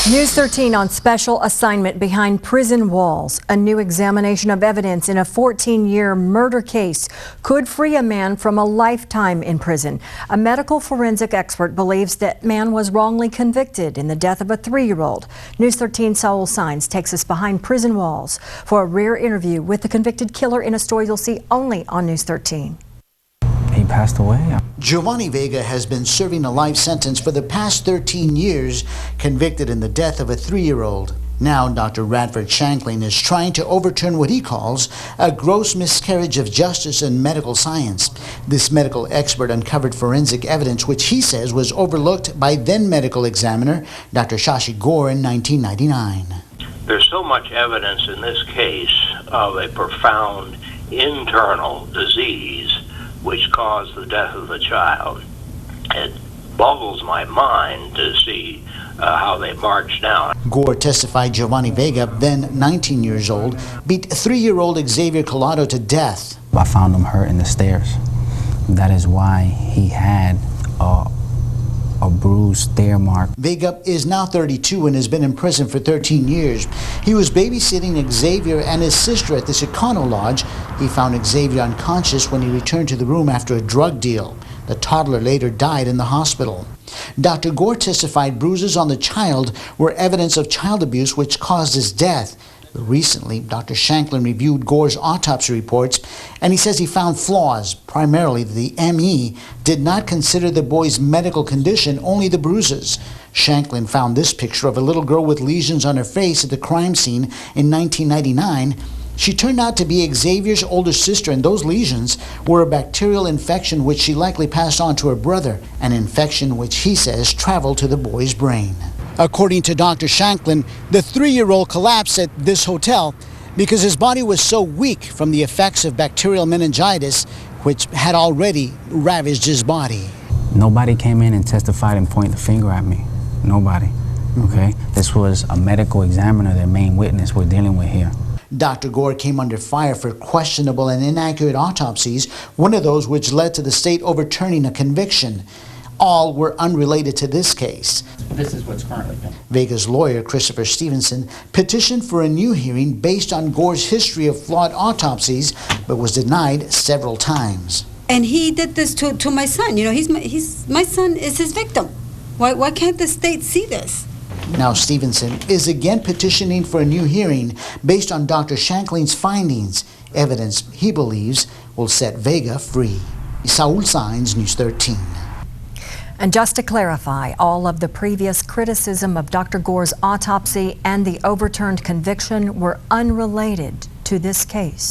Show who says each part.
Speaker 1: News 13 on special assignment behind prison walls. A new examination of evidence in a 14-year murder case could free a man from a lifetime in prison. A medical forensic expert believes that man was wrongly convicted in the death of a 3-year-old. News 13 Saul Signs takes us behind prison walls for a rare interview with the convicted killer in a story you'll see only on News 13.
Speaker 2: He passed away.
Speaker 3: Giovanni Vega has been serving a life sentence for the past 13 years, convicted in the death of a 3-year-old. Now, Dr. Radford Shanklin is trying to overturn what he calls a gross miscarriage of justice in medical science. This medical expert uncovered forensic evidence which he says was overlooked by then medical examiner Dr. SHASHI GORE in 1999.
Speaker 4: There's so much evidence in this case of a profound internal disease which caused the death of the child. It boggles my mind to see how they marched down.
Speaker 3: Gore testified Giovanni Vega, then 19 years old, beat 3-year-old Xavier Collado to death.
Speaker 2: I found him hurt in the stairs. That is why he had a bruised stair mark.
Speaker 3: Vega is now 32 and has been in prison for 13 years. He was babysitting Xavier and his sister at the Chicano Lodge. He found Xavier unconscious when he returned to the room after a drug deal. The toddler later died in the hospital. Dr. Gore testified bruises on the child were evidence of child abuse which caused his death. Recently, Dr. Shanklin reviewed Gore's autopsy reports, and he says he found flaws. Primarily, the ME did not consider the boy's medical condition, only the bruises. Shanklin found this picture of a little girl with lesions on her face at the crime scene in 1999. She turned out to be Xavier's older sister, and those lesions were a bacterial infection which she likely passed on to her brother, an infection which he says traveled to the boy's brain. According to Dr. Shanklin, the 3-year-old collapsed at this hotel because his body was so weak from the effects of bacterial meningitis, which had already ravaged his body.
Speaker 2: Nobody came in and testified and pointed the finger at me. Nobody. Okay? This was a medical examiner, their main witness we're dealing with here.
Speaker 3: Dr. Gore came under fire for questionable and inaccurate autopsies, one of those which led to the state overturning a conviction. All were unrelated to this case.
Speaker 5: This is what's currently pending.
Speaker 3: Vega's lawyer, Christopher Stevenson, petitioned for a new hearing based on Gore's history of flawed autopsies, but was denied several times.
Speaker 6: And he did this to my son. You know, my son is his victim. Why can't the state see this?
Speaker 3: Now Stevenson is again petitioning for a new hearing based on Dr. Shanklin's findings, evidence he believes will set Vega free. Saul Signs, News 13.
Speaker 1: And just to clarify, all of the previous criticism of Dr. Gore's autopsy and the overturned conviction were unrelated to this case.